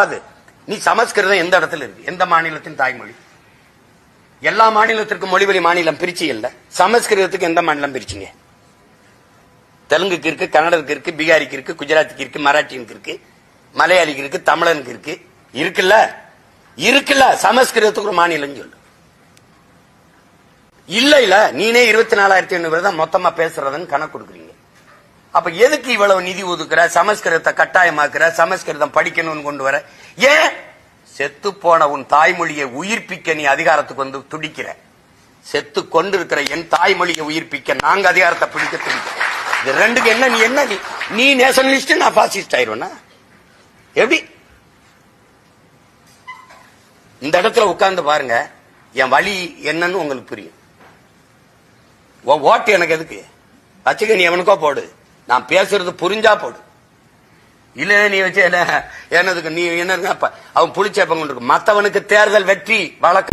அது நீ சமஸ்கிருதம் எந்த இடத்துல இருக்கு? எந்த மாநிலத்தின் தாய்மொழி? எல்லா மாநிலத்திற்கும் மொழிவழி மாநிலம் பிரிச்சு இல்ல. சமஸ்கிருதத்துக்கு எந்த மாநிலம் பிரிச்சுங்க? தெலுங்குக்கு இருக்கு, கன்னடத்துக்கு இருக்கு, பீகாரிக்கு இருக்கு, குஜராத்துக்கு இருக்கு, மராட்டியனுக்கு இருக்கு, மலையாளிக்கு இருக்கு, தமிழனுக்கு இருக்கு. இருக்குல்ல இருக்குல்ல சமஸ்கிருதத்துக்கு ஒரு மாநிலம் சொல்லு. இல்ல இல்ல நீனே 24,800 தான் மொத்தமா பேசுறதுன்னு கணக்கு கொடுக்குறீங்க. அப்ப எதுக்கு இவ்வளவு நிதி ஒதுக்குற? சமஸ்கிருதத்தை கட்டாயமாக்குற, சமஸ்கிருதம் படிக்கணும்னு கொண்டு வர. ஏன்? செத்து போன உன் தாய்மொழியை உயிர்ப்பிக்க நீ அதிகாரத்துக்கு வந்து துடிக்கிற. செத்து கொண்டிருக்கிற என் தாய்மொழியை உயிர்ப்பிக்க நாங்க அதிகாரத்தை பிடிக்க துடிக்கிறோம். இது ரெண்டுக்கு என்ன? நீ என்ன? நீ நேஷனலிஸ்ட், நான் பாசிஸ்ட் ஆயிருவேனா? எப்படி? இந்த இடத்துல உட்கார்ந்து பாருங்க, என் வழி என்னன்னு உங்களுக்கு புரியும். ஓட்டு எனக்கு எதுக்கு வச்சுக்க? நீ எவனுக்கோ போடு, நான் பேசுறது புரிஞ்சா போடு. இல்ல நீ வச்சு என்னதுக்கு? நீ என்ன அவன் புளிச்சேப்பம் கொண்டு மத்தவனுக்கு தேர்தல் வெற்றி வழக்கு